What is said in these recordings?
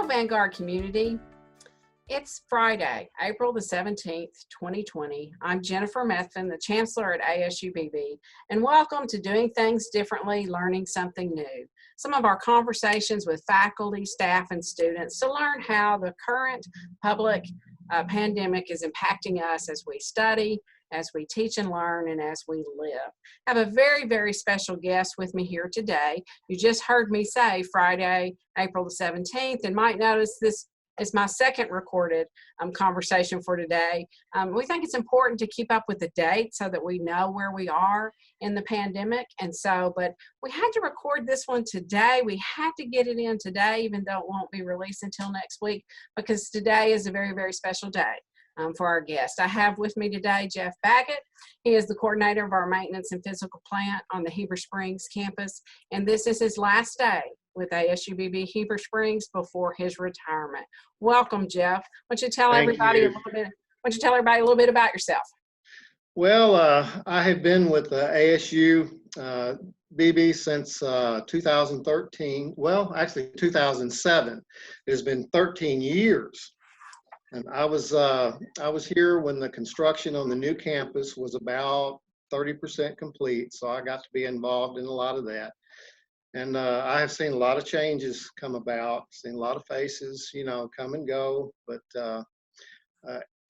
Vanguard community. It's Friday, April the 17th, 2020. I'm Jennifer Methvin, the Chancellor at ASU-Beebe, and welcome to Doing Things Differently, Learning Something New. Some of our conversations with faculty, staff, and students to learn how the current public pandemic is impacting us as we study, as we teach and learn, and as we live. I have a very, very special guest with me here today. You just heard me say Friday, April the 17th, and might notice this is my second recorded conversation for today. We think it's important to keep up with the date so that we know where we are in the pandemic. But we had to record this one today. We had to get it in today, even though it won't be released until next week, because today is a very, very special day for our guest. I have with me today Jeff Baggett. He is the coordinator of our maintenance and physical plant on the Heber Springs campus, and this is his last day with ASU-Beebe Heber Springs before his retirement. Welcome, Jeff. Why don't you tell everybody a little bit about yourself? Well, I have been with ASU-Beebe since 2013. Well, actually 2007. It has been 13 years. And I was here when the construction on the new campus was about 30% complete, so I got to be involved in a lot of that. And I have seen a lot of changes come about, seen a lot of faces, come and go, but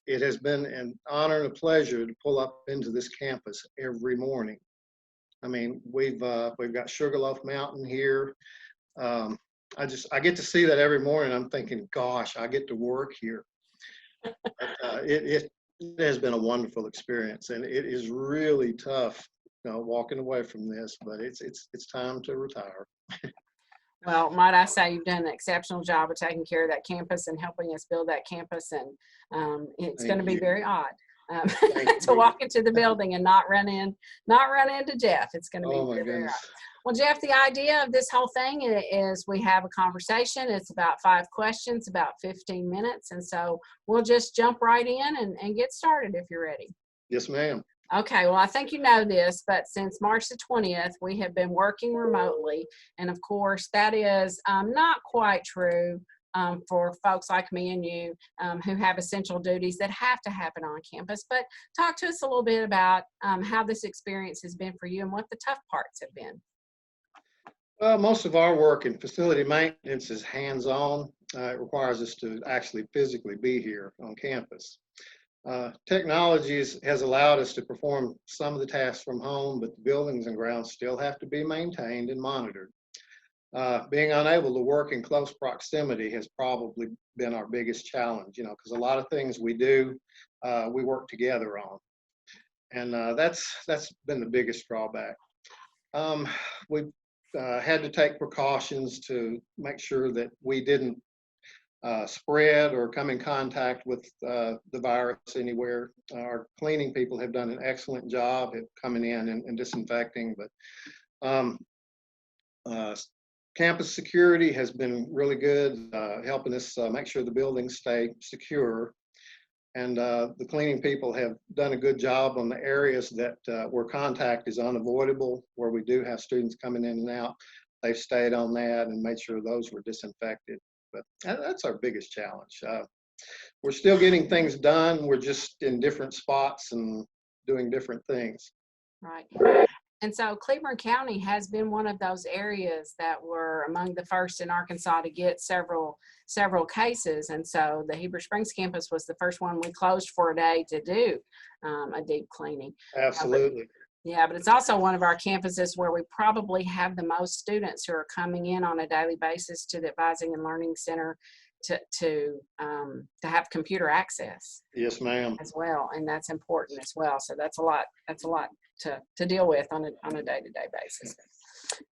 it has been an honor and a pleasure to pull up into this campus every morning. I mean, we've got Sugarloaf Mountain here. I get to see that every morning. I'm thinking, gosh, I get to work here. It has been a wonderful experience, and it is really tough, walking away from this, but it's time to retire. Well, might I say you've done an exceptional job of taking care of that campus and helping us build that campus, and it's going to be very odd to walk into the building and not run into Jeff. It's going to be very odd. Well, Jeff, the idea of this whole thing is we have a conversation. It's about 5 questions, about 15 minutes. And so we'll just jump right in and get started if you're ready. Yes, ma'am. Okay, well, I think you know this, but since March the 20th, we have been working remotely. And of course, that is not quite true for folks like me and you who have essential duties that have to happen on campus. But talk to us a little bit about how this experience has been for you and what the tough parts have been. Well, most of our work in facility maintenance is hands-on. It requires us to actually physically be here on campus. Technology has allowed us to perform some of the tasks from home, but the buildings and grounds still have to be maintained and monitored. Being unable to work in close proximity has probably been our biggest challenge, because a lot of things we do, we work together on. And that's been the biggest drawback. We've had to take precautions to make sure that we didn't spread or come in contact with the virus anywhere. Our cleaning people have done an excellent job at coming in and disinfecting, but campus security has been really good, helping us make sure the buildings stay secure. And the cleaning people have done a good job on the areas that where contact is unavoidable, where we do have students coming in and out. They've stayed on that and made sure those were disinfected. But that's our biggest challenge. We're still getting things done. We're just in different spots and doing different things. Right. And so Cleveland County has been one of those areas that were among the first in Arkansas to get several cases. And so the Heber Springs campus was the first one we closed for a day to do a deep cleaning. Absolutely. But it's also one of our campuses where we probably have the most students who are coming in on a daily basis to the Advising and Learning Center to have computer access. Yes, ma'am. As well, and that's important as well. So that's a lot to deal with on a day-to-day basis.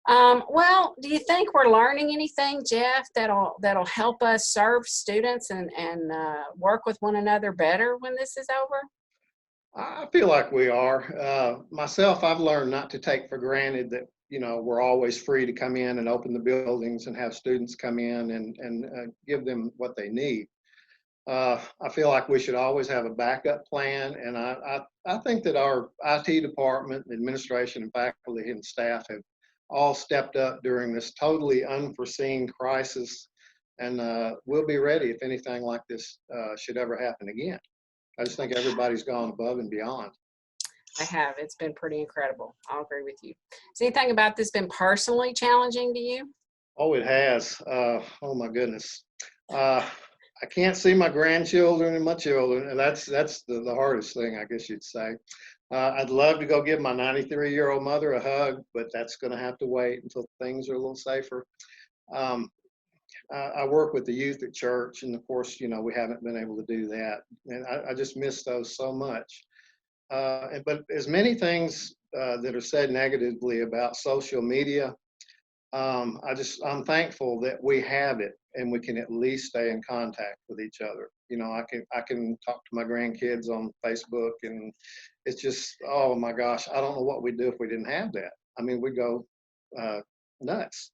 Well, do you think we're learning anything, Jeff, that'll help us serve students and work with one another better when this is over? I feel like we are. Myself, I've learned not to take for granted that, we're always free to come in and open the buildings and have students come in and give them what they need. I feel like we should always have a backup plan, and I think that our IT department, administration, and faculty and staff have all stepped up during this totally unforeseen crisis and we'll be ready if anything like this should ever happen again. I just think everybody's gone above and beyond. I have. It's been pretty incredible. I'll agree with you. Has anything about this been personally challenging to you? Oh, it has. Oh my goodness. I can't see my grandchildren and my children, and that's the hardest thing, I guess you'd say. I'd love to go give my 93-year-old mother a hug, but that's going to have to wait until things are a little safer. I work with the youth at church, and of course, we haven't been able to do that, and I just miss those so much. But as many things that are said negatively about social media, I'm thankful that we have it and we can at least stay in contact with each other. I can talk to my grandkids on Facebook, and it's just, oh my gosh, I don't know what we'd do if we didn't have that. I mean, we go nuts.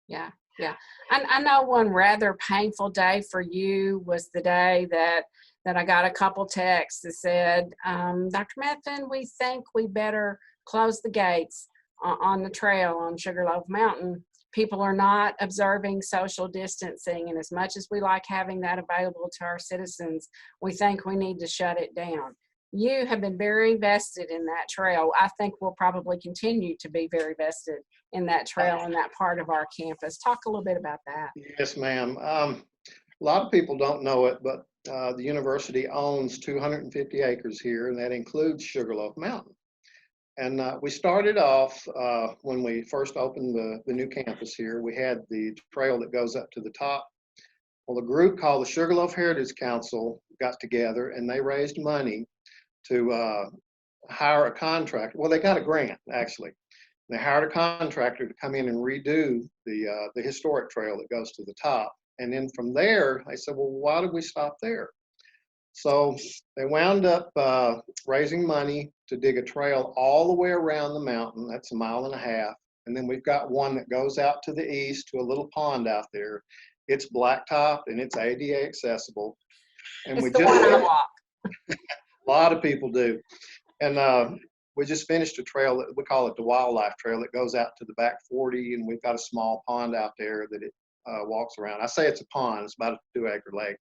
Yeah. Yeah. I know one rather painful day for you was the day that I got a couple texts that said, Dr. Methvin, we think we better close the gates on the trail on Sugarloaf Mountain. People are not observing social distancing, and as much as we like having that available to our citizens, we think we need to shut it down. You have been very vested in that trail. I think we'll probably continue to be very vested in that trail and that part of our campus. Talk a little bit about that. Yes, ma'am. A lot of people don't know it, but the university owns 250 acres here, and that includes Sugarloaf Mountain. And we started off when we first opened the new campus here. We had the trail that goes up to the top. Well, a group called the Sugarloaf Heritage Council got together, and they raised money to hire a contractor. Well, they got a grant, actually. They hired a contractor to come in and redo the historic trail that goes to the top. And then from there, they said, well, why did we stop there? So they wound up raising money to dig a trail all the way around the mountain. That's 1.5 miles. And then we've got one that goes out to the east to a little pond out there. It's blacktop and it's ADA accessible. And it's the one I walk. A lot of people do. And we just finished a trail that we call it the Wildlife Trail. It goes out to the back 40, and we've got a small pond out there that it walks around. I say it's a pond. It's about a 2-acre lake.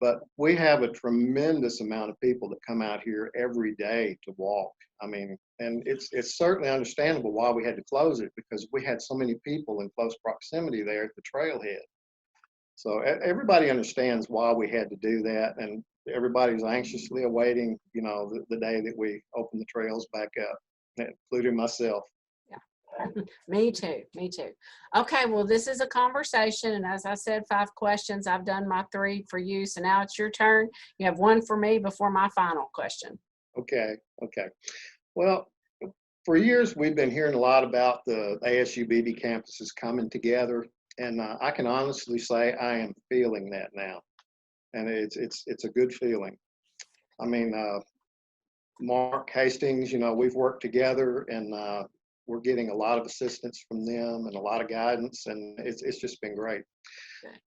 But we have a tremendous amount of people that come out here every day to walk. I mean, and it's certainly understandable why we had to close it, because we had so many people in close proximity there at the trailhead. So everybody understands why we had to do that, and everybody's anxiously awaiting, the day that we open the trails back up, including myself. Me too. Okay, well, this is a conversation, and as I said, 5 questions. I've done my 3 for you, so now it's your turn. You have 1 for me before my final question. Okay. Well, for years we've been hearing a lot about the ASU-Beebe campuses coming together, and I can honestly say I am feeling that now, and it's a good feeling. I mean, Mark Hastings, we've worked together, and we're getting a lot of assistance from them and a lot of guidance, and it's just been great.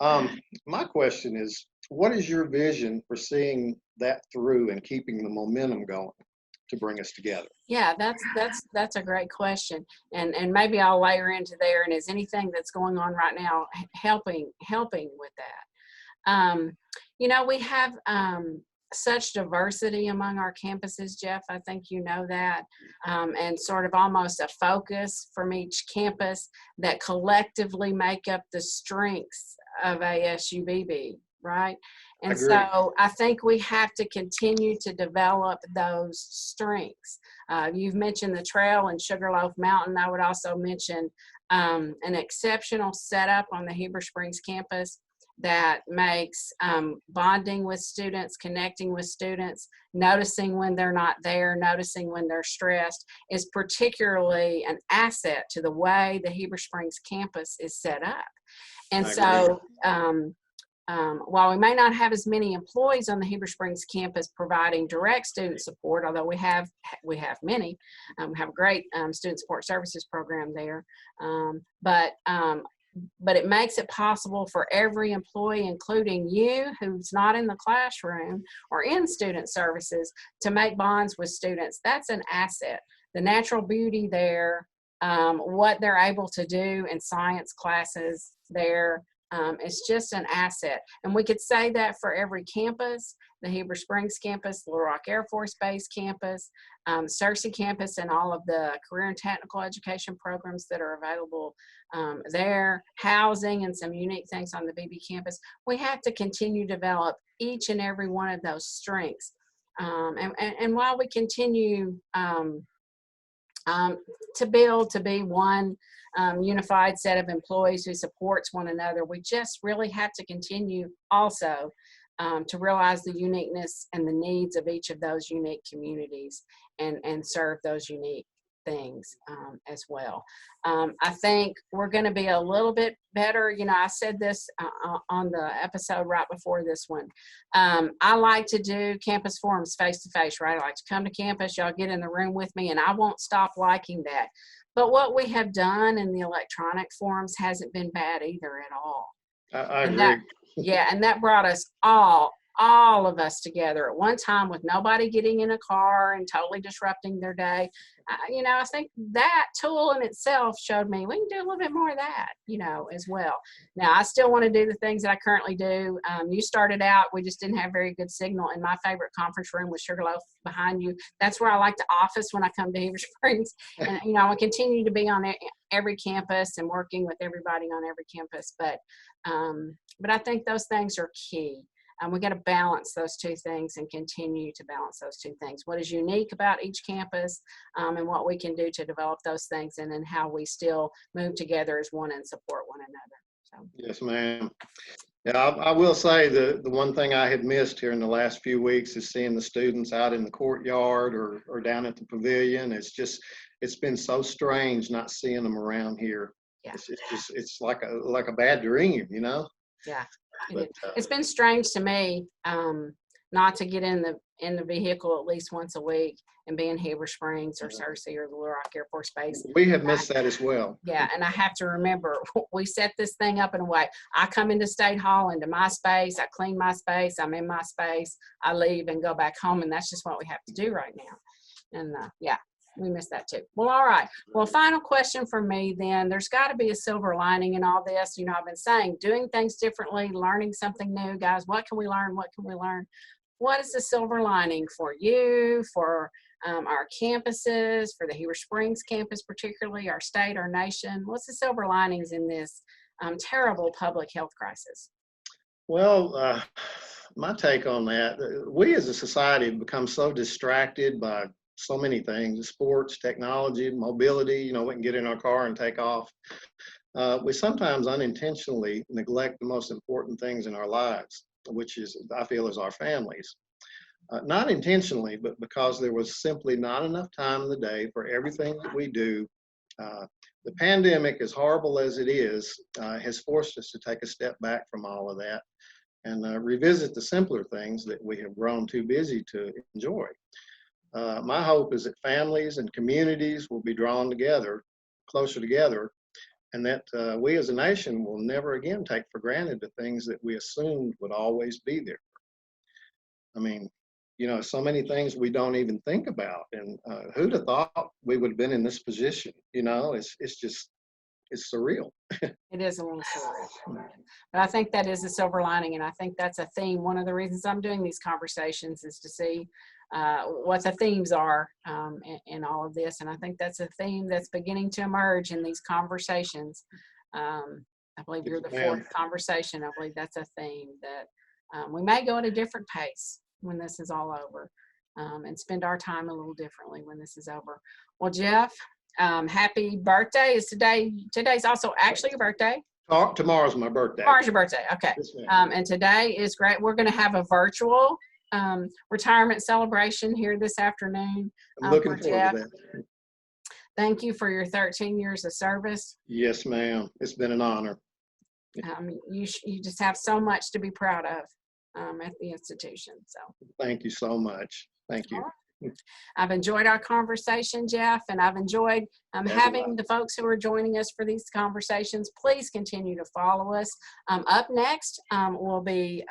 My question is, what is your vision for seeing that through and keeping the momentum going to bring us together? Yeah, that's a great question, and maybe I'll layer into there. And is anything that's going on right now helping with that? We have such diversity among our campuses, Jeff. I think you know that, and sort of almost a focus from each campus that collectively make up the strengths of ASU-Beebe, right? And so I think we have to continue to develop those strengths. You've mentioned the trail and Sugarloaf Mountain. I would also mention an exceptional setup on the Heber Springs campus that makes bonding with students, connecting with students, noticing when they're not there, noticing when they're stressed, is particularly an asset to the way the Heber Springs campus is set up. And so while we may not have as many employees on the Heber Springs campus providing direct student support, although we have many, we have a great student support services program there, but it makes it possible for every employee, including you, who's not in the classroom or in student services, to make bonds with students. That's an asset. The natural beauty there, what they're able to do in science classes there, It's just an asset. And we could say that for every campus, the Heber Springs campus, Little Rock Air Force Base campus, Searcy campus, and all of the career and technical education programs that are available there, housing and some unique things on the Beebe campus. We have to continue to develop each and every one of those strengths. And while we continue to build to be one unified set of employees who supports one another, we just really have to continue also to realize the uniqueness and the needs of each of those unique communities and serve those unique things as well. I think we're going to be a little bit better. You know, I said this on the episode right before this one. I like to do campus forums face to face, right? I like to come to campus, y'all get in the room with me, and I won't stop liking that. But what we have done in the electronic forums hasn't been bad either at all. I agree. Yeah, and that brought us all of us together at one time with nobody getting in a car and totally disrupting their day. You know, I think that tool in itself showed me we can do a little bit more of that, you know, as well. Now, I still want to do the things that I currently do. You started out, we just didn't have very good signal. And my favorite conference room was Sugarloaf behind you. That's where I like to office when I come to Heber Springs. And, you know, I will continue to be on every campus and working with everybody on every campus. But I think those things are key. We got to balance those two things and continue to balance those two things. What is unique about each campus and what we can do to develop those things, and then how we still move together as one and support one another. So. Yes, ma'am. Yeah, I will say the one thing I had missed here in the last few weeks is seeing the students out in the courtyard or down at the pavilion. It's been so strange not seeing them around here. Yeah. It's like a bad dream, you know? Yeah. But, it's been strange to me not to get in the vehicle at least once a week and be in Heber Springs or Searcy or the Little Rock Air Force Base. We have missed that as well. Yeah, and I have to remember, we set this thing up in a way. I come into State Hall, into my space, I clean my space, I'm in my space, I leave and go back home, and that's just what we have to do right now. And yeah. We missed that too. Well, all right. Well, final question for me then. There's got to be a silver lining in all this. You know, I've been saying doing things differently, learning something new. Guys, what can we learn? What can we learn? What is the silver lining for you, for our campuses, for the Heber Springs campus particularly, our state, our nation? What's the silver linings in this terrible public health crisis? Well, my take on that, we as a society have become so distracted by so many things, sports, technology, mobility, you know, we can get in our car and take off. We sometimes unintentionally neglect the most important things in our lives, which is, I feel, is our families. Not intentionally, but because there was simply not enough time in the day for everything that we do. The pandemic, as horrible as it is, has forced us to take a step back from all of that and revisit the simpler things that we have grown too busy to enjoy. My hope is that families and communities will be drawn together, closer together, and that we as a nation will never again take for granted the things that we assumed would always be there. I mean, you know, so many things we don't even think about, and who'd have thought we would have been in this position? You know, it's surreal. It is a little surreal. But I think that is a silver lining, and I think that's a theme. One of the reasons I'm doing these conversations is to see what the themes are in all of this. And I think that's a theme that's beginning to emerge in these conversations. I believe you're the fourth conversation. I believe that's a theme that we may go at a different pace when this is all over and spend our time a little differently when this is over. Well, Jeff, happy birthday. Is today's also actually your birthday? Tomorrow's my birthday. Tomorrow's your birthday. Okay. Yes, and today is great. We're going to have a virtual retirement celebration here this afternoon. I'm looking forward to that. Thank you for your 13 years of service. Yes, ma'am. It's been an honor. You just have so much to be proud of at the institution. So thank you so much. Thank you. I've enjoyed our conversation, Jeff, and I've enjoyed having the folks who are joining us for these conversations. Please continue to follow us. Up next will be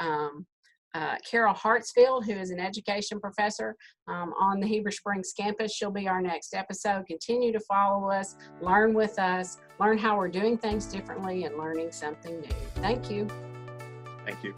Carol Hartsfield, who is an education professor on the Heber Springs campus. She'll be our next episode. Continue to follow us, learn with us, learn how we're doing things differently, and learning something new. Thank you. Thank you.